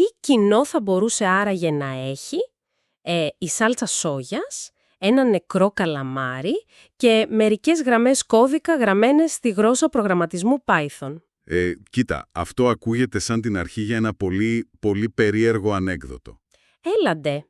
Τι κοινό θα μπορούσε άραγε να έχει η σάλτσα σόγιας, ένα νεκρό καλαμάρι και μερικές γραμμές κώδικα γραμμένες στη γλώσσα προγραμματισμού Python. Κοίτα, αυτό ακούγεται σαν την αρχή για ένα πολύ περίεργο ανέκδοτο. Έλαντε.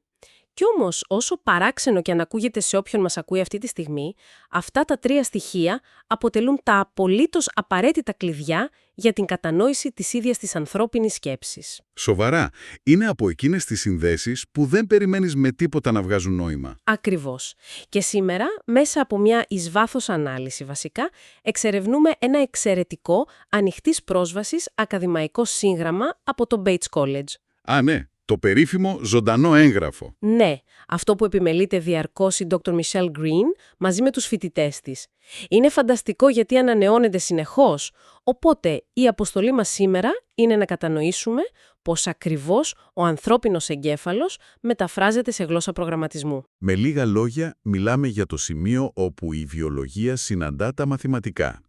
Κι όμως, όσο παράξενο και αν ακούγεται σε όποιον μας ακούει αυτή τη στιγμή, αυτά τα τρία στοιχεία αποτελούν τα απολύτως απαραίτητα κλειδιά για την κατανόηση της ίδιας της ανθρώπινης σκέψης. Σοβαρά, είναι από εκείνες τις συνδέσεις που δεν περιμένεις με τίποτα να βγάζουν νόημα. Ακριβώς. Και σήμερα, μέσα από μια εις βάθος ανάλυση βασικά, εξερευνούμε ένα εξαιρετικό ανοιχτής πρόσβασης ακαδημαϊκό σύγγραμμα από το Bates College. Α, ναι. Το περίφημο ζωντανό έγγραφο. Ναι, αυτό που επιμελείται διαρκώς η Dr. Michelle Green μαζί με τους φοιτητές της. Είναι φανταστικό γιατί ανανεώνεται συνεχώς, οπότε η αποστολή μας σήμερα είναι να κατανοήσουμε πώς ακριβώς ο ανθρώπινος εγκέφαλος μεταφράζεται σε γλώσσα προγραμματισμού. Με λίγα λόγια, μιλάμε για το σημείο όπου η βιολογία συναντά τα μαθηματικά.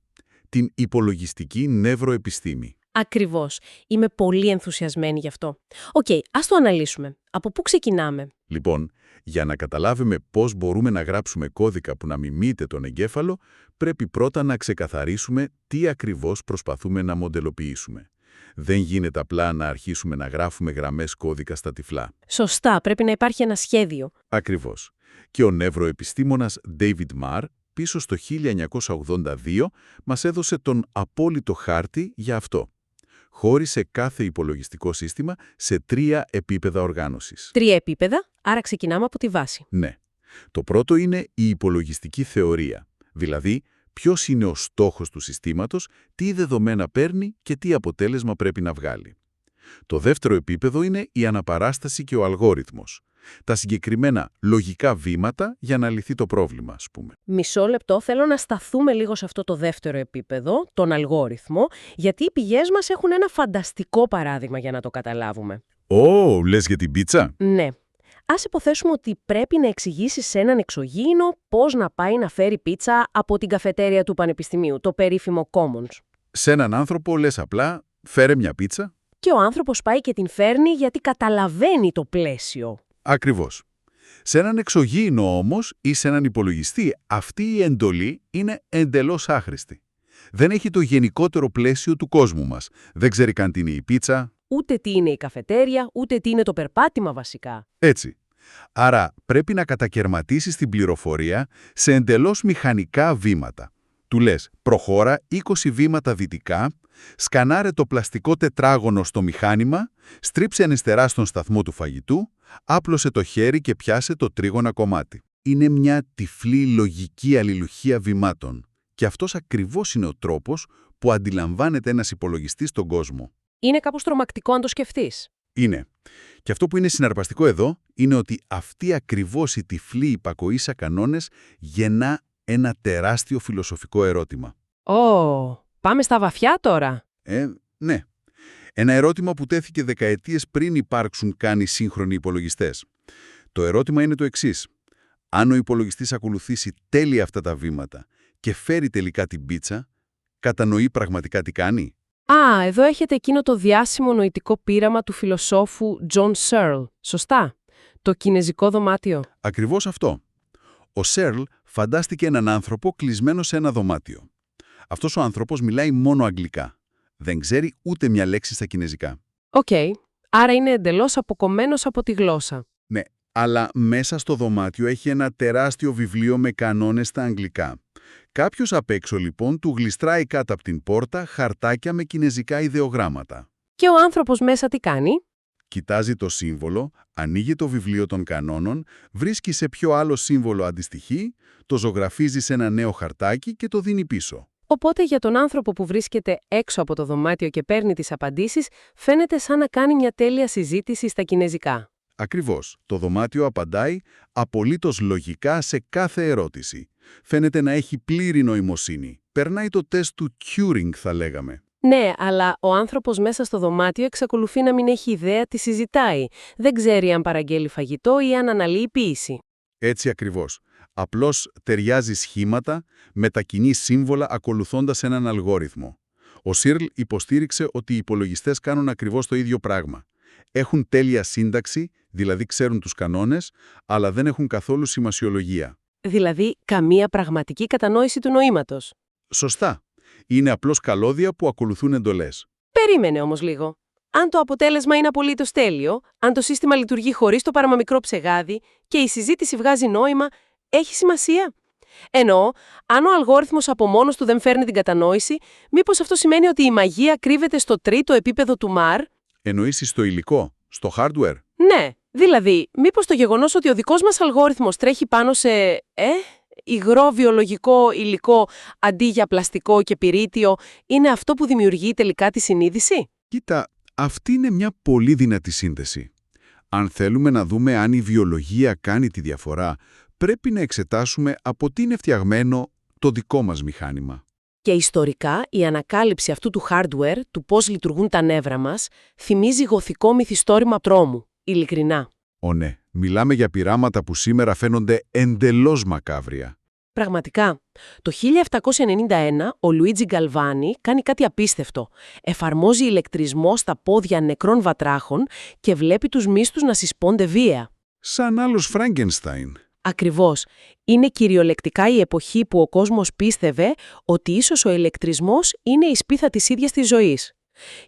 Την υπολογιστική νευροεπιστήμη. Ακριβώς. Είμαι πολύ ενθουσιασμένη γι' αυτό. Οκ, ας το αναλύσουμε. Από πού ξεκινάμε? Λοιπόν, για να καταλάβουμε πώς μπορούμε να γράψουμε κώδικα που να μιμείται τον εγκέφαλο, πρέπει πρώτα να ξεκαθαρίσουμε τι ακριβώς προσπαθούμε να μοντελοποιήσουμε. Δεν γίνεται απλά να αρχίσουμε να γράφουμε γραμμές κώδικα στα τυφλά. Σωστά, πρέπει να υπάρχει ένα σχέδιο. Ακριβώς. Και ο νευροεπιστήμονας David Marr, πίσω στο 1982, μας έδωσε τον απόλυτο χάρτη για αυτό. Χώρισε κάθε υπολογιστικό σύστημα σε 3 επίπεδα οργάνωσης. 3 επίπεδα, άρα ξεκινάμε από τη βάση. Ναι. Το πρώτο είναι η υπολογιστική θεωρία, δηλαδή ποιος είναι ο στόχος του συστήματος, τι δεδομένα παίρνει και τι αποτέλεσμα πρέπει να βγάλει. Το δεύτερο επίπεδο είναι η αναπαράσταση και ο αλγόριθμος. Τα συγκεκριμένα λογικά βήματα για να λυθεί το πρόβλημα, ας πούμε. Μισό λεπτό, θέλω να σταθούμε λίγο σε αυτό το δεύτερο επίπεδο, τον αλγόριθμο, γιατί οι πηγές μας έχουν ένα φανταστικό παράδειγμα για να το καταλάβουμε. Λες για την πίτσα? Ναι. Ας υποθέσουμε ότι πρέπει να εξηγήσεις σε έναν εξωγήινο πώς να πάει να φέρει πίτσα από την καφετέρια του πανεπιστημίου, το περίφημο Commons. Σε έναν άνθρωπο λες απλά, φέρε μια πίτσα. Και ο άνθρωπος πάει και την φέρνει γιατί καταλαβαίνει το πλαίσιο. Ακριβώς. Σε έναν εξωγήινο όμως ή σε έναν υπολογιστή, αυτή η εντολή είναι εντελώς άχρηστη. Δεν έχει το γενικότερο πλαίσιο του κόσμου μας. Δεν ξέρει καν τι είναι η πίτσα. Ούτε τι είναι η καφετέρια, ούτε τι είναι το περπάτημα βασικά. Έτσι. Άρα πρέπει να κατακαιρματίσεις την πληροφορία σε εντελώς μηχανικά βήματα. Του λες, προχώρα 20 βήματα δυτικά, σκανάρε το πλαστικό τετράγωνο στο μηχάνημα, στρίψε αριστερά στον σταθμό του φαγητού, άπλωσε το χέρι και πιάσε το τρίγωνα κομμάτι. Είναι μια τυφλή λογική αλληλουχία βημάτων. Και αυτός ακριβώς είναι ο τρόπος που αντιλαμβάνεται ένας υπολογιστής τον κόσμο. Είναι κάπως τρομακτικό αν το σκεφτείς. Είναι. Και αυτό που είναι συναρπαστικό εδώ είναι ότι αυτή ακριβώς η τυφλή υπακοή σε κανόνες γεννά ένα τεράστιο φιλοσοφικό ερώτημα. Πάμε στα βαθιά τώρα. Ναι. Ένα ερώτημα που τέθηκε δεκαετίες πριν υπάρξουν καν οι σύγχρονοι υπολογιστές. Το ερώτημα είναι το εξής. Αν ο υπολογιστής ακολουθήσει τέλεια αυτά τα βήματα και φέρει τελικά την πίτσα, κατανοεί πραγματικά τι κάνει? Εδώ έχετε εκείνο το διάσημο νοητικό πείραμα του φιλοσόφου John Searle, σωστά? Το κινεζικό δωμάτιο. Ακριβώς αυτό. Ο Searle φαντάστηκε έναν άνθρωπο κλεισμένο σε ένα δωμάτιο. Αυτός ο άνθρωπος μιλάει μόνο αγγλικά. Δεν ξέρει ούτε μια λέξη στα κινεζικά. Άρα είναι εντελώς αποκομμένος από τη γλώσσα. Ναι, αλλά μέσα στο δωμάτιο έχει ένα τεράστιο βιβλίο με κανόνες στα αγγλικά. Κάποιος απ' έξω λοιπόν του γλιστράει κάτω από την πόρτα χαρτάκια με κινεζικά ιδεογράμματα. Και ο άνθρωπος μέσα τι κάνει? Κοιτάζει το σύμβολο, ανοίγει το βιβλίο των κανόνων, βρίσκει σε ποιο άλλο σύμβολο αντιστοιχεί, το ζωγραφίζει σε ένα νέο χαρτάκι και το δίνει πίσω. Οπότε για τον άνθρωπο που βρίσκεται έξω από το δωμάτιο και παίρνει τις απαντήσεις, φαίνεται σαν να κάνει μια τέλεια συζήτηση στα κινεζικά. Ακριβώς. Το δωμάτιο απαντάει απολύτως λογικά σε κάθε ερώτηση. Φαίνεται να έχει πλήρη νοημοσύνη. Περνάει το τεστ του Turing, θα λέγαμε. Ναι, αλλά ο άνθρωπος μέσα στο δωμάτιο εξακολουθεί να μην έχει ιδέα τι συζητάει. Δεν ξέρει αν παραγγέλει φαγητό ή αν αναλύει ποίηση. Έτσι ακριβώς. Απλώς ταιριάζει σχήματα, μετακινεί σύμβολα ακολουθώντας έναν αλγόριθμο. Ο Searle υποστήριξε ότι οι υπολογιστές κάνουν ακριβώς το ίδιο πράγμα. Έχουν τέλεια σύνταξη, δηλαδή ξέρουν τους κανόνες, αλλά δεν έχουν καθόλου σημασιολογία. Δηλαδή, καμία πραγματική κατανόηση του νοήματος. Σωστά. Είναι απλώς καλώδια που ακολουθούν εντολές. Περίμενε όμως λίγο. Αν το αποτέλεσμα είναι απολύτως τέλειο, αν το σύστημα λειτουργεί χωρίς το παραμικρό ψεγάδι και η συζήτηση βγάζει νόημα, έχει σημασία. Εννοώ, αν ο αλγόριθμος από μόνος του δεν φέρνει την κατανόηση, μήπως αυτό σημαίνει ότι η μαγεία κρύβεται στο τρίτο επίπεδο του Μαρ? Εννοείς στο υλικό, στο hardware. Ναι, δηλαδή, μήπως το γεγονός ότι ο δικός μας αλγόριθμος τρέχει πάνω σε, υγρό βιολογικό υλικό αντί για πλαστικό και πυρίτιο, είναι αυτό που δημιουργεί τελικά τη συνείδηση? Κοίτα, αυτή είναι μια πολύ δυνατή σύνθεση. Αν θέλουμε να δούμε αν η βιολογία κάνει τη διαφορά, πρέπει να εξετάσουμε από τι είναι φτιαγμένο το δικό μας μηχάνημα. Και ιστορικά, η ανακάλυψη αυτού του hardware, του πώς λειτουργούν τα νεύρα μας, θυμίζει γοθικό μυθιστόρημα τρόμου, ειλικρινά. Ναι, μιλάμε για πειράματα που σήμερα φαίνονται εντελώς μακάβρια. Πραγματικά. Το 1791 ο Λουίτζι Γκαλβάνι κάνει κάτι απίστευτο. Εφαρμόζει ηλεκτρισμό στα πόδια νεκρών βατράχων και βλέπει τους μύστους να συσπώνται βία. Σαν άλλος Φράγκενστάιν. Ακριβώς. Είναι κυριολεκτικά η εποχή που ο κόσμος πίστευε ότι ίσως ο ηλεκτρισμός είναι η σπίθα της ίδιας της ζωής.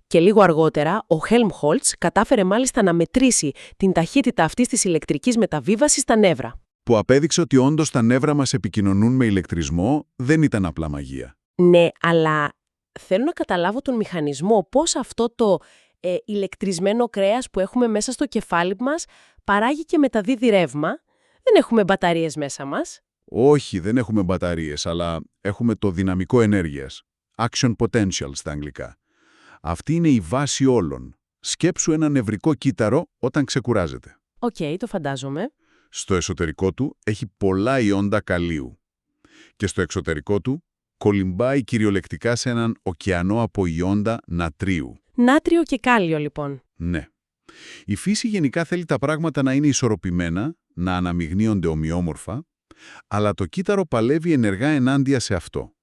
Και λίγο αργότερα, ο Χέλμχολτς κατάφερε μάλιστα να μετρήσει την ταχύτητα αυτής της ηλεκτρικής μεταβίβασης στα νεύρα. Που απέδειξε ότι όντως τα νεύρα μας επικοινωνούν με ηλεκτρισμό, δεν ήταν απλά μαγεία. Ναι, αλλά θέλω να καταλάβω τον μηχανισμό, πώς αυτό το ηλεκτρισμένο κρέας που έχουμε μέσα στο κεφάλι μας παράγει και μεταδίδει ρεύμα. Δεν έχουμε μπαταρίες μέσα μας. Όχι, δεν έχουμε μπαταρίες, αλλά έχουμε το δυναμικό ενέργειας. Action potential στα αγγλικά. Αυτή είναι η βάση όλων. Σκέψου ένα νευρικό κύτταρο όταν ξεκουράζεται. Οκ, το φαντάζομαι. Στο εσωτερικό του έχει πολλά ιόντα καλίου. Και στο εξωτερικό του κολυμπάει κυριολεκτικά σε έναν ωκεανό από ιόντα νατρίου. Νάτριο και κάλιο, λοιπόν. Ναι. Η φύση γενικά θέλει τα πράγματα να είναι ισορροπημένα, να αναμειγνύονται ομοιόμορφα, αλλά το κύτταρο παλεύει ενεργά ενάντια σε αυτό.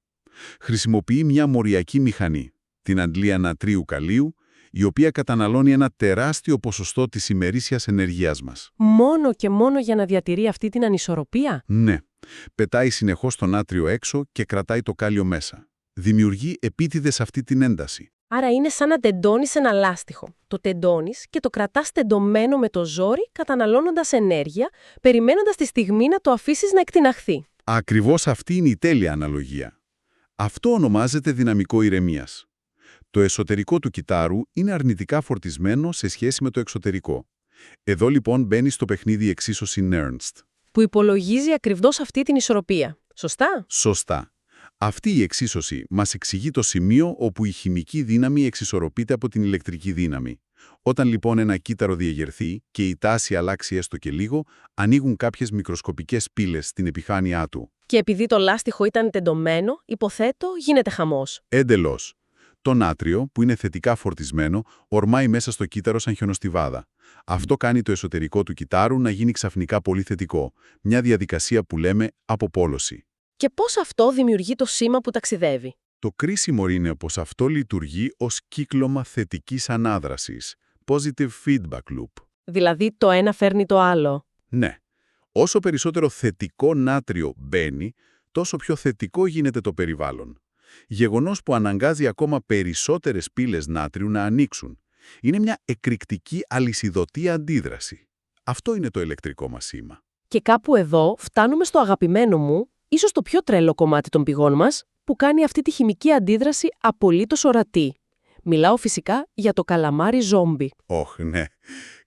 Χρησιμοποιεί μια μοριακή μηχανή, την αντλία νατρίου-καλίου, η οποία καταναλώνει ένα τεράστιο ποσοστό της ημερήσιας ενεργείας μας. Μόνο και μόνο για να διατηρεί αυτή την ανισορροπία. Ναι. Πετάει συνεχώς το νάτριο έξω και κρατάει το κάλιο μέσα. Δημιουργεί επίτηδες αυτή την ένταση. Άρα είναι σαν να τεντώνεις ένα λάστιχο. Το τεντώνεις και το κρατάς τεντωμένο με το ζόρι, καταναλώνοντας ενέργεια, περιμένοντας τη στιγμή να το αφήσεις να εκτιναχθεί. Ακριβώς αυτή είναι η τέλεια αναλογία. Αυτό ονομάζεται δυναμικό ηρεμίας. Το εσωτερικό του κυτάρου είναι αρνητικά φορτισμένο σε σχέση με το εξωτερικό. Εδώ λοιπόν μπαίνει στο παιχνίδι η εξίσωση Nernst. Που υπολογίζει ακριβώς αυτή την ισορροπία. Σωστά? Σωστά. Αυτή η εξίσωση μας εξηγεί το σημείο όπου η χημική δύναμη εξισορροπείται από την ηλεκτρική δύναμη. Όταν λοιπόν ένα κύτταρο διεγερθεί και η τάση αλλάξει έστω και λίγο, ανοίγουν κάποιες μικροσκοπικές πύλες στην επιφάνειά του. Και επειδή το λάστιχο ήταν τεντωμένο, υποθέτω, γίνεται χαμός. Εντελώς. Το νάτριο, που είναι θετικά φορτισμένο, ορμάει μέσα στο κύτταρο σαν χιονοστιβάδα. Αυτό κάνει το εσωτερικό του κυτάρου να γίνει ξαφνικά πολύ θετικό. Μια διαδικασία που λέμε αποπόλωση. Και πώς αυτό δημιουργεί το σήμα που ταξιδεύει? Το κρίσιμο είναι πως αυτό λειτουργεί ως κύκλωμα θετικής ανάδρασης. Positive feedback loop. Δηλαδή το ένα φέρνει το άλλο. Ναι. Όσο περισσότερο θετικό νάτριο μπαίνει, τόσο πιο θετικό γίνεται το περιβάλλον. Γεγονός που αναγκάζει ακόμα περισσότερες πύλες νάτριου να ανοίξουν. Είναι μια εκρηκτική αλυσιδωτή αντίδραση. Αυτό είναι το ηλεκτρικό μας σήμα. Και κάπου εδώ φτάνουμε στο αγαπημένο μου, ίσως το πιο τρελό κομμάτι των πηγών μας, που κάνει αυτή τη χημική αντίδραση απολύτως ορατή. Μιλάω φυσικά για το καλαμάρι ζόμπι. Ναι.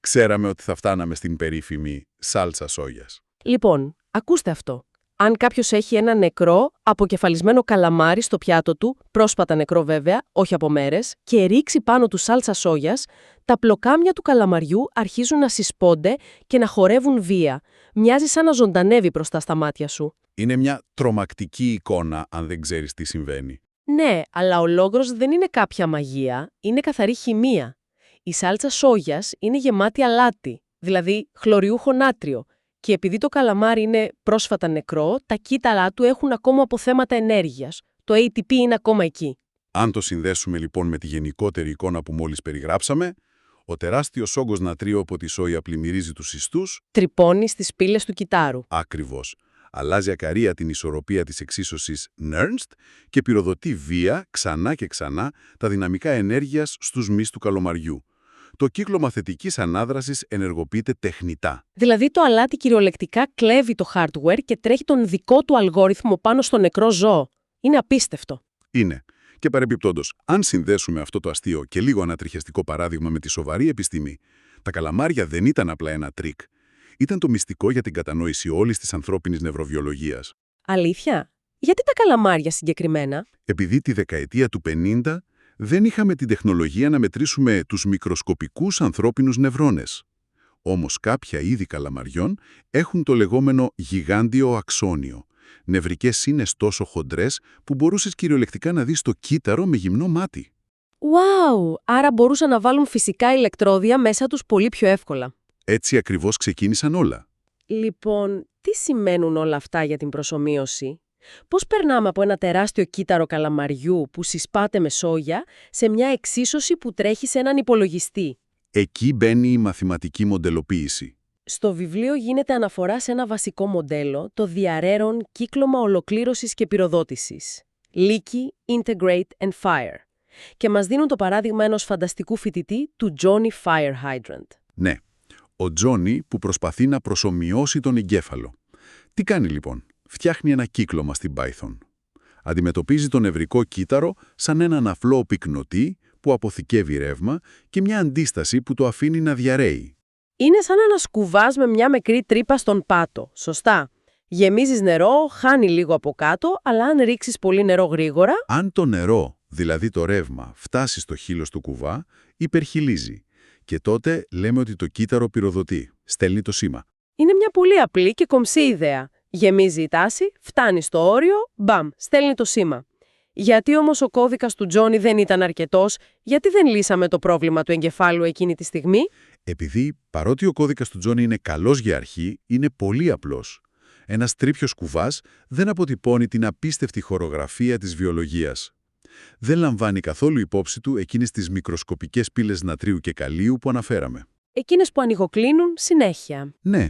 Ξέραμε ότι θα φτάναμε στην περίφημη σάλτσα σόγιας. Λοιπόν, ακούστε αυτό. Αν κάποιος έχει ένα νεκρό, αποκεφαλισμένο καλαμάρι στο πιάτο του, πρόσφατα νεκρό βέβαια, όχι από μέρες, και ρίξει πάνω του σάλτσα σόγιας, τα πλοκάμια του καλαμαριού αρχίζουν να συσπώνται και να χορεύουν βία. Μοιάζει σαν να ζωντανεύει μπροστά στα μάτια σου. Είναι μια τρομακτική εικόνα, αν δεν ξέρεις τι συμβαίνει. Ναι, αλλά ο λόγος δεν είναι κάποια μαγεία, είναι καθαρή χημεία. Η σάλτσα σόγιας είναι γεμάτη αλάτι, δηλαδή χλωριούχο νάτριο. Και επειδή το καλαμάρι είναι πρόσφατα νεκρό, τα κύτταρά του έχουν ακόμα αποθέματα ενέργειας. Το ATP είναι ακόμα εκεί. Αν το συνδέσουμε λοιπόν με τη γενικότερη εικόνα που μόλις περιγράψαμε, Ο τεράστιος όγκος νατρίου από τη σόγια πλημμυρίζει τους ιστούς. Τρυπώνει στις πύλες του κυτάρου. Ακριβώς. Αλλάζει ακαρία την ισορροπία της εξίσωσης Nernst και πυροδοτεί βία ξανά και ξανά τα δυναμικά ενέργειας στους μυς του καλομαριού. Το κύκλωμα θετικής ανάδρασης ενεργοποιείται τεχνητά. Δηλαδή το αλάτι κυριολεκτικά κλέβει το hardware και τρέχει τον δικό του αλγόριθμο πάνω στο νεκρό ζώο. Είναι απίστευτο. Είναι. Και παρεπιπτόντως, αν συνδέσουμε αυτό το αστείο και λίγο ανατριχιαστικό παράδειγμα με τη σοβαρή επιστήμη, τα καλαμάρια δεν ήταν απλά ένα τρίκ. Ήταν το μυστικό για την κατανόηση όλης της ανθρώπινης νευροβιολογίας. Αλήθεια? Γιατί τα καλαμάρια συγκεκριμένα? Επειδή τη δεκαετία του 50 δεν είχαμε την τεχνολογία να μετρήσουμε τους μικροσκοπικούς ανθρώπινους νευρώνες. Όμως κάποια είδη καλαμαριών έχουν το λεγόμενο γιγάντιο αξόνιο. Νευρικές σύνες τόσο χοντρές που μπορούσες κυριολεκτικά να δεις το κύτταρο με γυμνό μάτι. Wow! Άρα μπορούσαν να βάλουν φυσικά ηλεκτρόδια μέσα τους πολύ πιο εύκολα. Έτσι ακριβώς ξεκίνησαν όλα. Λοιπόν, τι σημαίνουν όλα αυτά για την προσομοίωση? Πώς περνάμε από ένα τεράστιο κύτταρο καλαμαριού που συσπάται με σόγια σε μια εξίσωση που τρέχει σε έναν υπολογιστή? Εκεί μπαίνει η μαθηματική μοντελοποίηση. Στο βιβλίο γίνεται αναφορά σε ένα βασικό μοντέλο, το διαρρέρον κύκλωμα ολοκλήρωσης και πυροδότησης. Leaky, Integrate and Fire. Και μας δίνουν το παράδειγμα ενός φανταστικού φοιτητή του Johnny Fire Hydrant. Ναι, ο Τζόνι που προσπαθεί να προσομοιώσει τον εγκέφαλο. Τι κάνει λοιπόν? Φτιάχνει ένα κύκλωμα στην Python. Αντιμετωπίζει το νευρικό κύτταρο σαν έναν αφλό πυκνοτή που αποθηκεύει ρεύμα και μια αντίσταση που το αφήνει να διαρρέει. Είναι σαν να σκουβάς με μια μικρή τρύπα στον πάτο, σωστά? Γεμίζεις νερό, χάνει λίγο από κάτω, αλλά αν ρίξεις πολύ νερό γρήγορα... Αν το νερό, δηλαδή το ρεύμα, φτάσει στο χείλος του κουβά, υπερχειλίζει. Και τότε λέμε ότι το κύτταρο πυροδοτεί, στέλνει το σήμα. Είναι μια πολύ απλή και κομψή ιδέα. Γεμίζει η τάση, φτάνει στο όριο, μπαμ, στέλνει το σήμα. Γιατί όμως ο κώδικας του Τζόνι δεν ήταν αρκετός, γιατί δεν λύσαμε το πρόβλημα του εγκεφάλου εκείνη τη στιγμή? Επειδή, παρότι ο κώδικας του Τζόνι είναι καλός για αρχή, είναι πολύ απλός. Ένας τρίπιος κουβάς δεν αποτυπώνει την απίστευτη χορογραφία της βιολογίας. Δεν λαμβάνει καθόλου υπόψη του εκείνες τις μικροσκοπικές πύλες νατρίου και καλίου που αναφέραμε. Εκείνες που ανοιγοκλίνουν συνέχεια. Ναι.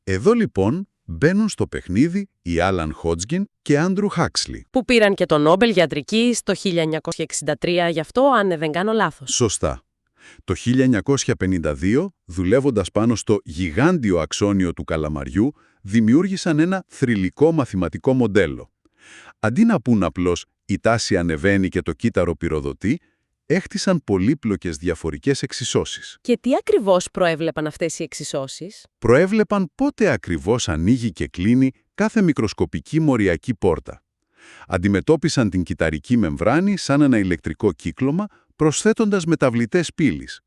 Εδώ λοιπόν μπαίνουν στο παιχνίδι οι Άλαν Χότζγκιν και Άντρου Χάξλι. Που πήραν και το Νόμπελ Ιατρικής το 1963, γι' αυτό αν δεν κάνω λάθος. Σωστά. Το 1952, δουλεύοντας πάνω στο γιγάντιο αξόνιο του καλαμαριού, δημιούργησαν ένα θρυλικό μαθηματικό μοντέλο. Αντί να πούν απλώς «η τάση ανεβαίνει και το κύτταρο πυροδοτεί», έχτισαν πολύπλοκες διαφορικές εξισώσεις. Και τι ακριβώς προέβλεπαν αυτές οι εξισώσεις? Προέβλεπαν πότε ακριβώς ανοίγει και κλείνει κάθε μικροσκοπική μοριακή πόρτα. Αντιμετώπισαν την κυταρική μεμβράνη σαν ένα ηλεκτρικό κύκλωμα, προσθέτοντας μεταβλητές πύλης.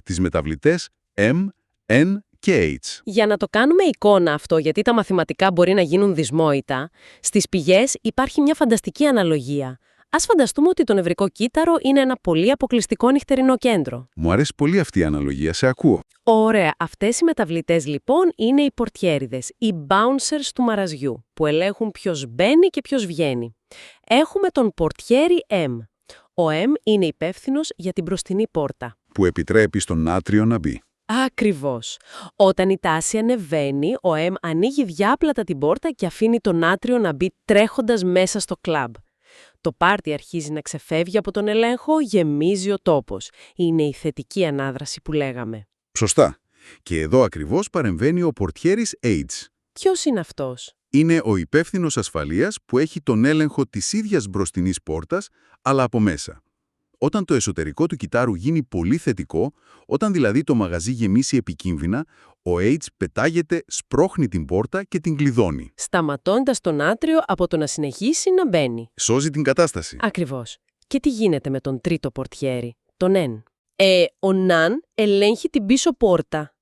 Τις μεταβλητές M, N και H. Για να το κάνουμε εικόνα αυτό, γιατί τα μαθηματικά μπορεί να γίνουν δυσμόητα, στις πηγές υπάρχει μια φανταστική αναλογία. Ας φανταστούμε ότι το νευρικό κύτταρο είναι ένα πολύ αποκλειστικό νυχτερινό κέντρο. Μου αρέσει πολύ αυτή η αναλογία, σε ακούω. Ωραία. Αυτές οι μεταβλητές λοιπόν είναι οι πορτιέριδες, οι bouncers του μαραζιού, που ελέγχουν ποιος μπαίνει και ποιος βγαίνει. Έχουμε τον πορτιέρι M. Ο M είναι υπεύθυνος για την μπροστινή πόρτα. Που επιτρέπει στον νάτριο να μπει. Ακριβώς. Όταν η τάση ανεβαίνει, ο M ανοίγει διάπλατα την πόρτα και αφήνει τον νάτριο να μπει τρέχοντας μέσα στο κλαμπ. Το πάρτι αρχίζει να ξεφεύγει από τον ελέγχο, γεμίζει ο τόπος. Είναι η θετική ανάδραση που λέγαμε. Σωστά. Και εδώ ακριβώς παρεμβαίνει ο πορτιέρης H. Ποιος είναι αυτός? Είναι ο υπεύθυνος ασφαλείας που έχει τον έλεγχο της ίδιας μπροστινής πόρτας, αλλά από μέσα. Όταν το εσωτερικό του κυτάρου γίνει πολύ θετικό, όταν δηλαδή το μαγαζί γεμίσει επικίνδυνα, ο H πετάγεται, σπρώχνει την πόρτα και την κλειδώνει. Σταματώντας το νάτριο από το να συνεχίσει να μπαίνει. Σώζει την κατάσταση. Ακριβώς. Και τι γίνεται με τον τρίτο πορτιέρι, τον N? Ο N ελέγχει την πίσω πόρτα.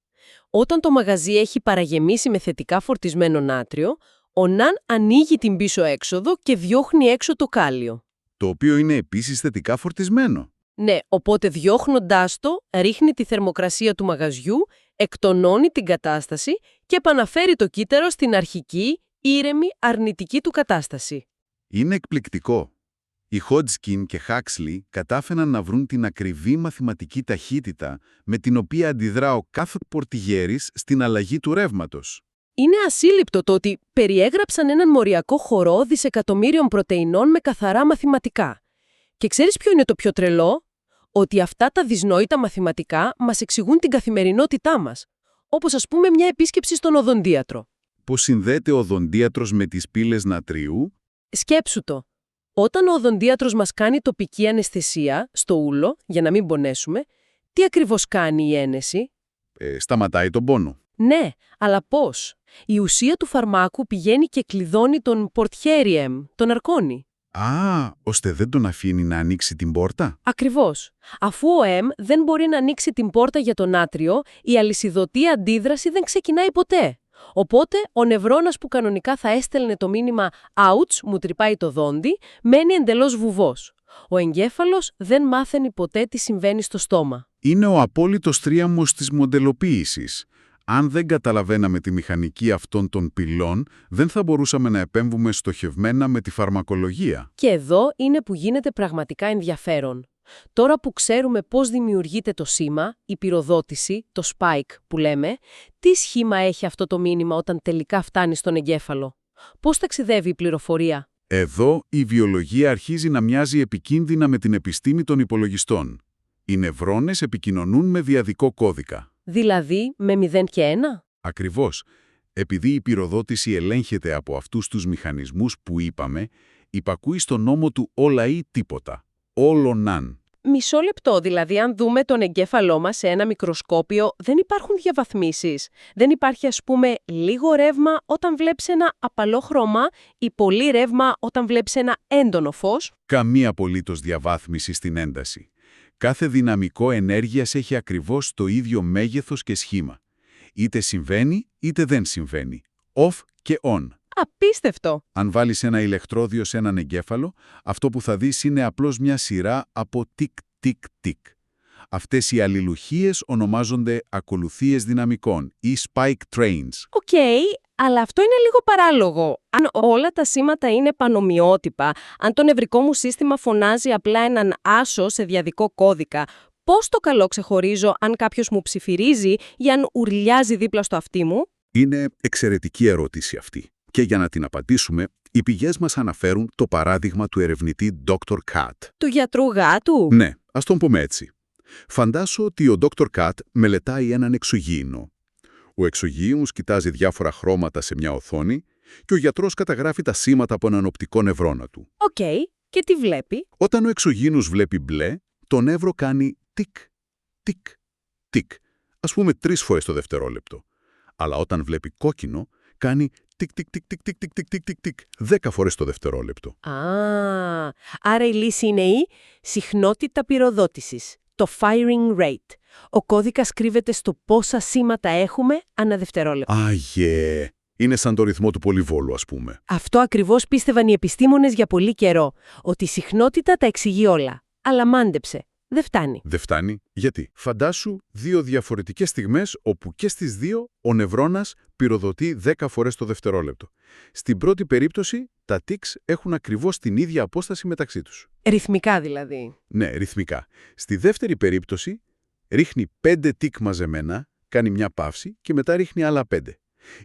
Όταν το μαγαζί έχει παραγεμίσει με θετικά φορτισμένο νάτριο, ο N ανοίγει την πίσω έξοδο και διώχνει έξω το κάλιο. Το οποίο είναι επίσης θετικά φορτισμένο. Ναι, οπότε διώχνοντάς το, ρίχνει τη θερμοκρασία του μαγαζιού, εκτονώνει την κατάσταση και επαναφέρει το κύτταρο στην αρχική, ήρεμη, αρνητική του κατάσταση. Είναι εκπληκτικό. Οι Hodgkin και Huxley κατάφεραν να βρουν την ακριβή μαθηματική ταχύτητα με την οποία αντιδρά ο κάθε πορτιγέρης στην αλλαγή του ρεύματος. Είναι ασύλληπτο το ότι περιέγραψαν έναν μοριακό χορό δισεκατομμύριων πρωτεϊνών με καθαρά μαθηματικά. Και ξέρεις ποιο είναι το πιο τρελό? Ότι αυτά τα δυσνόητα μαθηματικά μας εξηγούν την καθημερινότητά μας. Όπως ας πούμε μια επίσκεψη στον οδοντίατρο. Πώς συνδέεται ο οδοντίατρος με τις πύλες νατρίου? Σκέψου το. Όταν ο οδοντίατρος μας κάνει τοπική αναισθησία στο ούλο, για να μην πονέσουμε, τι ακριβώς κάνει η ένεση? Σταματάει τον πόνο. Ναι, αλλά πώς? Η ουσία του φαρμάκου πηγαίνει και κλειδώνει τον πορτιέριεμ, τον αρκώνει. Ώστε δεν τον αφήνει να ανοίξει την πόρτα. Ακριβώς. Αφού ο M δεν μπορεί να ανοίξει την πόρτα για το νάτριο, η αλυσιδωτή αντίδραση δεν ξεκινάει ποτέ. Οπότε, ο νευρώνας που κανονικά θα έστελνε το μήνυμα «Ouch, μου τρυπάει το δόντι», μένει εντελώς βουβός. Ο εγκέφαλος δεν μάθαινε ποτέ τι συμβαίνει στο στόμα. Είναι ο απόλυτος τρίαμος της μοντελοποίησης. Αν δεν καταλαβαίναμε τη μηχανική αυτών των πυλών, δεν θα μπορούσαμε να επέμβουμε στοχευμένα με τη φαρμακολογία. Και εδώ είναι που γίνεται πραγματικά ενδιαφέρον. Τώρα που ξέρουμε πώς δημιουργείται το σήμα, η πυροδότηση, το spike που λέμε, τι σχήμα έχει αυτό το μήνυμα όταν τελικά φτάνει στον εγκέφαλο? Πώς ταξιδεύει η πληροφορία? Εδώ η βιολογία αρχίζει να μοιάζει επικίνδυνα με την επιστήμη των υπολογιστών. Οι νευρώνες επικοινωνούν με διαδικό κώδικα. Δηλαδή με 0 και 1? Ακριβώς. Επειδή η πυροδότηση ελέγχεται από αυτούς τους μηχανισμούς που είπαμε, υπακούει στον νόμο του όλα ή τίποτα. Όλο ναν. Μισό λεπτό, δηλαδή αν δούμε τον εγκέφαλό μας σε ένα μικροσκόπιο, δεν υπάρχουν διαβαθμίσεις. Δεν υπάρχει, ας πούμε, λίγο ρεύμα όταν βλέπεις ένα απαλό χρώμα ή πολύ ρεύμα όταν βλέπεις ένα έντονο φως. Καμία απολύτως διαβάθμιση στην ένταση. Κάθε δυναμικό ενέργειας έχει ακριβώς το ίδιο μέγεθος και σχήμα. Είτε συμβαίνει, είτε δεν συμβαίνει. Off και on. Απίστευτο! Αν βάλεις ένα ηλεκτρόδιο σε έναν εγκέφαλο, αυτό που θα δεις είναι απλώς μια σειρά από τικ-τικ-τικ. Αυτές οι αλληλουχίες ονομάζονται ακολουθίες δυναμικών ή spike trains. Οκ, αλλά αυτό είναι λίγο παράλογο. Αν όλα τα σήματα είναι πανομοιότυπα, αν το νευρικό μου σύστημα φωνάζει απλά έναν άσο σε διαδικό κώδικα, πώς το καλό ξεχωρίζω αν κάποιος μου ψιφυρίζει ή αν ουρλιάζει δίπλα στο αυτί μου? Είναι εξαιρετική ερώτηση αυτή. Και για να την απαντήσουμε, οι πηγές μας αναφέρουν το παράδειγμα του ερευνητή Dr. Cat. Του γιατρού γάτου? Ναι, ας τον πούμε έτσι. Φαντάσου ότι ο Dr. Cat μελετάει έναν εξωγήινο. Ο εξωγήινος κοιτάζει διάφορα χρώματα σε μια οθόνη και ο γιατρός καταγράφει τα σήματα από έναν οπτικό νευρώνα του. Οκ, και τι βλέπει? Όταν ο εξωγήινος βλέπει μπλε, το νεύρο κάνει τικ, τικ, τικ, ας πούμε 3 φορές το δευτερόλεπτο. Αλλά όταν βλέπει κόκκινο, κάνει τικ, τικ, τικ, τικ, τικ, τικ, τικ, τικ, τικ, τικ, 10 φορές το δευτερόλεπτο. Άρα η λύση είναι η συχνότητα πυροδότησης, το firing rate. Ο κώδικας κρύβεται στο πόσα σήματα έχουμε ανά δευτερόλεπτο. Άγιε! Είναι σαν το ρυθμό του πολυβόλου, ας πούμε. Αυτό ακριβώς πίστευαν οι επιστήμονες για πολύ καιρό, ότι η συχνότητα τα εξηγεί όλα. Αλλά μάντεψε. Δεν φτάνει. Δεν φτάνει. Γιατί? Φαντάσου 2 διαφορετικές στιγμές όπου και στις 2 ο νευρώνας πυροδοτεί 10 φορές το δευτερόλεπτο. Στην πρώτη περίπτωση, τα tics έχουν ακριβώς την ίδια απόσταση μεταξύ τους. Ρυθμικά δηλαδή. Ναι, ρυθμικά. Στη δεύτερη περίπτωση, ρίχνει 5 tick μαζεμένα, κάνει μια παύση και μετά ρίχνει άλλα 5.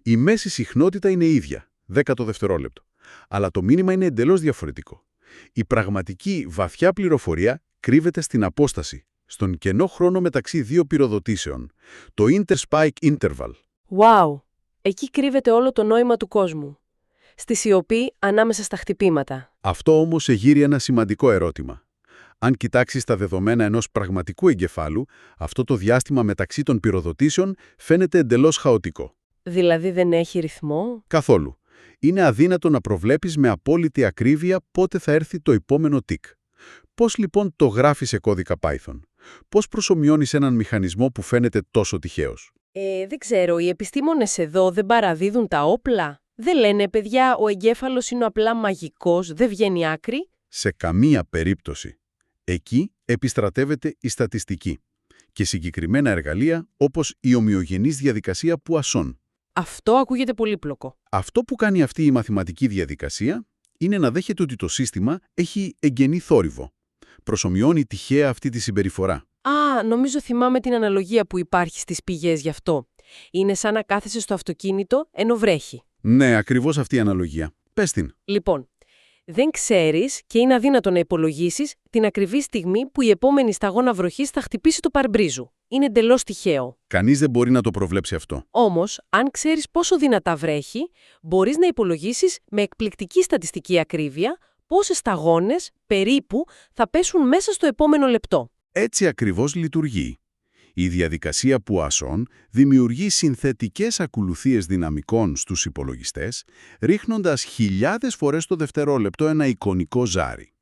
Η μέση συχνότητα είναι ίδια, 10 το δευτερόλεπτο. Αλλά το μήνυμα είναι εντελώς διαφορετικό. Η πραγματική βαθιά πληροφορία κρύβεται στην απόσταση, στον κενό χρόνο μεταξύ 2 πυροδοτήσεων, το interspike interval. Wow! Εκεί κρύβεται όλο το νόημα του κόσμου. Στη σιωπή ανάμεσα στα χτυπήματα. Αυτό όμως εγείρει ένα σημαντικό ερώτημα. Αν κοιτάξεις τα δεδομένα ενός πραγματικού εγκεφάλου, αυτό το διάστημα μεταξύ των πυροδοτήσεων φαίνεται εντελώς χαοτικό. Δηλαδή δεν έχει ρυθμό? Καθόλου. Είναι αδύνατο να προβλέπεις με απόλυτη ακρίβεια πότε θα έρθει το επόμενο tick. Πώς λοιπόν το γράφεις σε κώδικα Python? Πώς προσομοιώνεις έναν μηχανισμό που φαίνεται τόσο τυχαίος? Δεν ξέρω, οι επιστήμονες εδώ δεν παραδίδουν τα όπλα. Δεν λένε, παιδιά, ο εγκέφαλος είναι απλά μαγικός, δεν βγαίνει άκρη. Σε καμία περίπτωση. Εκεί επιστρατεύεται η στατιστική και συγκεκριμένα εργαλεία όπως η ομοιογενής διαδικασία Πουασόν. Αυτό ακούγεται πολύπλοκο. Αυτό που κάνει αυτή η μαθηματική διαδικασία είναι να δέχεται ότι το σύστημα έχει εγγενή θόρυβο. Προσομοιώνει τυχαία αυτή τη συμπεριφορά. Α, νομίζω θυμάμαι την αναλογία που υπάρχει στις πηγές γι' αυτό. Είναι σαν να κάθεσαι στο αυτοκίνητο ενώ βρέχει. Ναι, ακριβώς αυτή η αναλογία. Πες την. Λοιπόν, δεν ξέρεις και είναι αδύνατο να υπολογίσεις την ακριβή στιγμή που η επόμενη σταγόνα βροχής θα χτυπήσει το παρμπρίζου. Είναι εντελώς τυχαίο. Κανείς δεν μπορεί να το προβλέψει αυτό. Όμως, αν ξέρεις πόσο δυνατά βρέχει, μπορείς να υπολογίσεις με εκπληκτική στατιστική ακρίβεια πόσες σταγόνες περίπου θα πέσουν μέσα στο επόμενο λεπτό. Έτσι ακριβώς λειτουργεί. Η διαδικασία Poisson δημιουργεί συνθετικές ακολουθίες δυναμικών στους υπολογιστές, ρίχνοντας χιλιάδες φορές το δευτερόλεπτο ένα εικονικό ζάρι.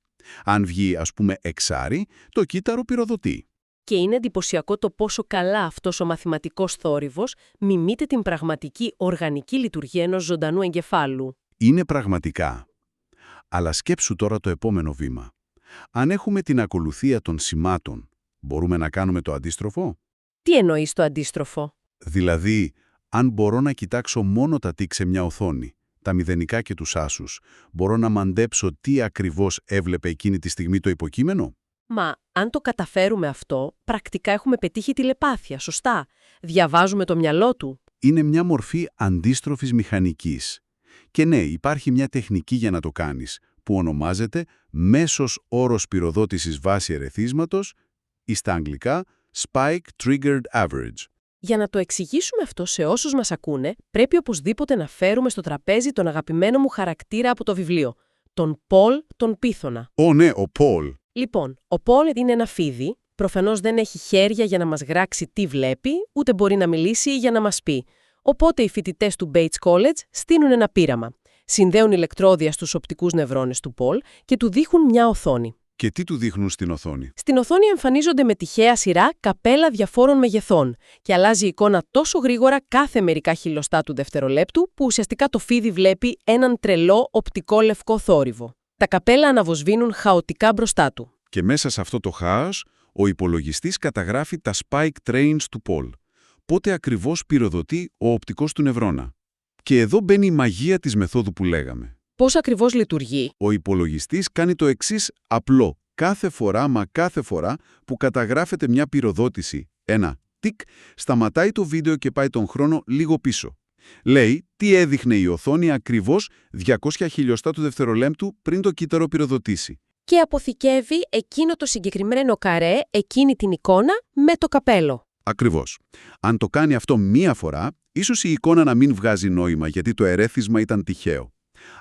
Αν βγει, ας πούμε, εξάρι, το κύτταρο πυροδοτεί. Και είναι εντυπωσιακό το πόσο καλά αυτός ο μαθηματικός θόρυβος μιμείται την πραγματική οργανική λειτουργία ενός ζωντανού εγκεφάλου. Είναι πραγματικά. Αλλά σκέψου τώρα το επόμενο βήμα. Αν έχουμε την ακολουθία των σημάτων, μπορούμε να κάνουμε το αντίστροφο? Τι εννοείς το αντίστροφο? Δηλαδή, αν μπορώ να κοιτάξω μόνο τα τικ σε μια οθόνη, τα μηδενικά και τους άσους, μπορώ να μαντέψω τι ακριβώς έβλεπε εκείνη τη στιγμή το υποκείμενο? Μα αν το καταφέρουμε αυτό, πρακτικά έχουμε πετύχει τηλεπάθεια, σωστά. Διαβάζουμε το μυαλό του. Είναι μια μορφή αντίστροφης μηχανικής. Και ναι, υπάρχει μια τεχνική για να το κάνεις, που ονομάζεται μέσος όρος πυροδότησης βάση ερεθίσματος ή στα αγγλικά Spike Triggered Average. Για να το εξηγήσουμε αυτό σε όσους μας ακούνε, πρέπει οπωσδήποτε να φέρουμε στο τραπέζι τον αγαπημένο μου χαρακτήρα από το βιβλίο, τον Πολ τον Πίθωνα. Ναι, ο Πολ. Λοιπόν, ο Πολ είναι ένα φίδι, προφανώς δεν έχει χέρια για να μας γράξει τι βλέπει, ούτε μπορεί να μιλήσει για να μας πει. Οπότε οι φοιτητές του Bates College στείνουν ένα πείραμα. Συνδέουν ηλεκτρόδια στους οπτικούς νευρώνες του Πολ και του δείχνουν μια οθόνη. Και τι του δείχνουν στην οθόνη? Στην οθόνη εμφανίζονται με τυχαία σειρά καπέλα διαφόρων μεγεθών και αλλάζει η εικόνα τόσο γρήγορα κάθε μερικά χιλιοστά του δευτερολέπτου που ουσιαστικά το φίδι βλέπει έναν τρελό οπτικό λευκό θόρυβο. Τα καπέλα αναβοσβήνουν χαοτικά μπροστά του. Και μέσα σε αυτό το χάος, ο υπολογιστής καταγράφει τα spike trains του Πολ. Πότε ακριβώς πυροδοτεί ο οπτικός του νευρώνα. Και εδώ μπαίνει η μαγεία της μεθόδου που λέγαμε. Πώς ακριβώς λειτουργεί? Ο υπολογιστής κάνει το εξής απλό. Κάθε φορά που καταγράφεται μια πυροδότηση, ένα τικ, σταματάει το βίντεο και πάει τον χρόνο λίγο πίσω. Λέει τι έδειχνε η οθόνη ακριβώς 200 χιλιοστά του δευτερολέπτου πριν το κύτταρο πυροδοτήσει. Και αποθηκεύει εκείνο το συγκεκριμένο καρέ, εκείνη την εικόνα, με το καπέλο. Ακριβώς. Αν το κάνει αυτό μία φορά, ίσως η εικόνα να μην βγάζει νόημα γιατί το ερέθισμα ήταν τυχαίο.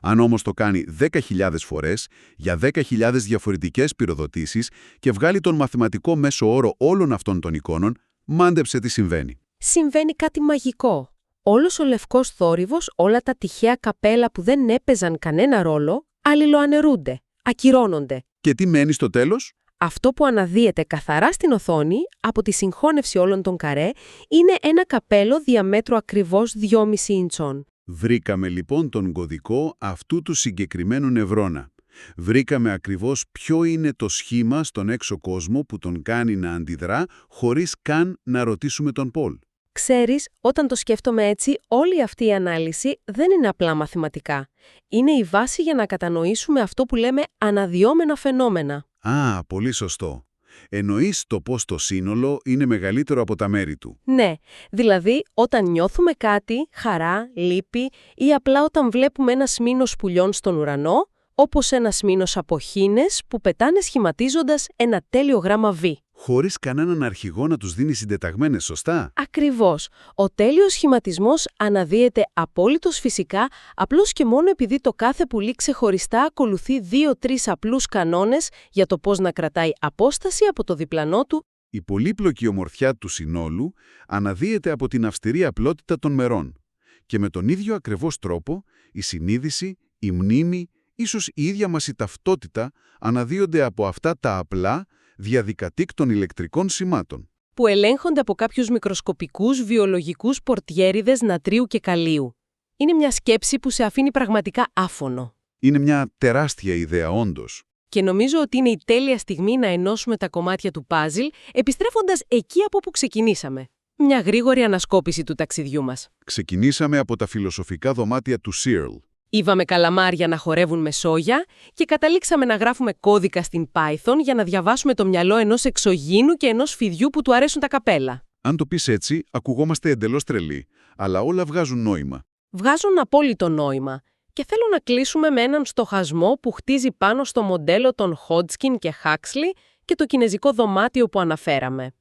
Αν όμως το κάνει 10.000 φορές, για 10.000 διαφορετικές πυροδοτήσεις και βγάλει τον μαθηματικό μέσο όρο όλων αυτών των εικόνων, μάντεψε τι συμβαίνει. Συμβαίνει κάτι μαγικό. Όλος ο λευκός θόρυβος, όλα τα τυχαία καπέλα που δεν έπαιζαν κανένα ρόλο, αλληλοαναιρούνται, ακυρώνονται. Και τι μένει στο τέλος? Αυτό που αναδύεται καθαρά στην οθόνη από τη συγχώνευση όλων των καρέ είναι ένα καπέλο διαμέτρου ακριβώς 2,5 ίντσων. Βρήκαμε λοιπόν τον κωδικό αυτού του συγκεκριμένου νευρώνα. Βρήκαμε ακριβώς ποιο είναι το σχήμα στον έξω κόσμο που τον κάνει να αντιδρά χωρίς καν να ρωτήσουμε τον Πολ. Ξέρεις, όταν το σκέφτομαι έτσι, όλη αυτή η ανάλυση δεν είναι απλά μαθηματικά. Είναι η βάση για να κατανοήσουμε αυτό που λέμε αναδυόμενα φαινόμενα. Α, πολύ σωστό. Εννοείς το πώς το σύνολο είναι μεγαλύτερο από τα μέρη του. Ναι, δηλαδή όταν νιώθουμε κάτι, χαρά, λύπη ή απλά όταν βλέπουμε ένα σμήνος πουλιών στον ουρανό, όπως ένα σμήνος από χήνες που πετάνε σχηματίζοντας ένα τέλειο γράμμα V. Χωρίς κανέναν αρχηγό να τους δίνει συντεταγμένες, σωστά? Ακριβώς. Ο τέλειος σχηματισμός αναδύεται απόλυτος φυσικά, απλώς και μόνο επειδή το κάθε πουλί ξεχωριστά ακολουθεί 2-3 απλούς κανόνες για το πώς να κρατάει απόσταση από το διπλανό του. Η πολύπλοκη ομορφιά του συνόλου αναδύεται από την αυστηρή απλότητα των μερών. Και με τον ίδιο ακριβώς τρόπο, η συνείδηση, η μνήμη, ίσως η ίδια μας η ταυτότητα αναδύονται από αυτά τα απλά διαδικατίκ των ηλεκτρικών σημάτων. Που ελέγχονται από κάποιους μικροσκοπικούς βιολογικούς πορτιέριδες νατρίου και καλίου. Είναι μια σκέψη που σε αφήνει πραγματικά άφωνο. Είναι μια τεράστια ιδέα όντως. Και νομίζω ότι είναι η τέλεια στιγμή να ενώσουμε τα κομμάτια του πάζλ, επιστρέφοντας εκεί από που ξεκινήσαμε. Μια γρήγορη ανασκόπηση του ταξιδιού μας. Ξεκινήσαμε από τα φιλοσοφικά δωμάτια του Searle. Είδαμε καλαμάρια να χορεύουν με σόγια και καταλήξαμε να γράφουμε κώδικα στην Python για να διαβάσουμε το μυαλό ενός εξωγήινου και ενός φιδιού που του αρέσουν τα καπέλα. Αν το πεις έτσι, ακουγόμαστε εντελώς τρελοί, αλλά όλα βγάζουν νόημα. Βγάζουν απόλυτο νόημα. Και θέλω να κλείσουμε με έναν στοχασμό που χτίζει πάνω στο μοντέλο των Hodgkin και Huxley και το κινεζικό δωμάτιο που αναφέραμε.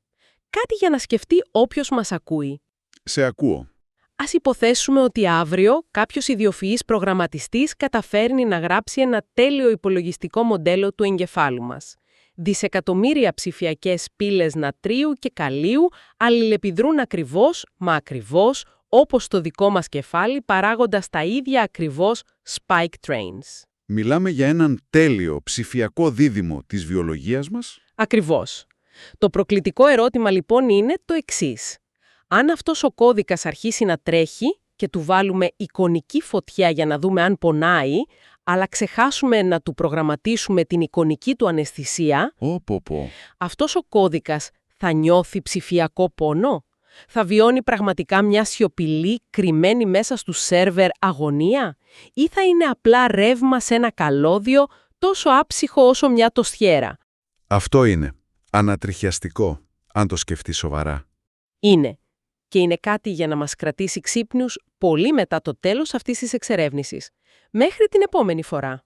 Κάτι για να σκεφτεί όποιος μας ακούει. Σε ακούω. Ας υποθέσουμε ότι αύριο κάποιος ιδιοφυής προγραμματιστής καταφέρνει να γράψει ένα τέλειο υπολογιστικό μοντέλο του εγκεφάλου μας. Δισεκατομμύρια ψηφιακές πύλες νατρίου και καλίου αλληλεπιδρούν ακριβώς, μα ακριβώς, όπως το δικό μας κεφάλι, παράγοντας τα ίδια ακριβώς spike trains. Μιλάμε για έναν τέλειο ψηφιακό δίδυμο της βιολογίας μας. Ακριβώς. Το προκλητικό ερώτημα λοιπόν είναι το εξής. Αν αυτός ο κώδικας αρχίσει να τρέχει και του βάλουμε εικονική φωτιά για να δούμε αν πονάει, αλλά ξεχάσουμε να του προγραμματίσουμε την εικονική του αναισθησία, αυτός ο κώδικας θα νιώθει ψηφιακό πόνο? Θα βιώνει πραγματικά μια σιωπηλή, κρυμμένη μέσα στου σερβερ αγωνία? Ή θα είναι απλά ρεύμα σε ένα καλώδιο, τόσο άψυχο όσο μια τοστιέρα? Αυτό είναι. Ανατριχιαστικό, αν το σκεφτείς σοβαρά. Είναι. Και είναι κάτι για να μας κρατήσει ξύπνιους πολύ μετά το τέλος αυτής της εξερεύνησης. Μέχρι την επόμενη φορά.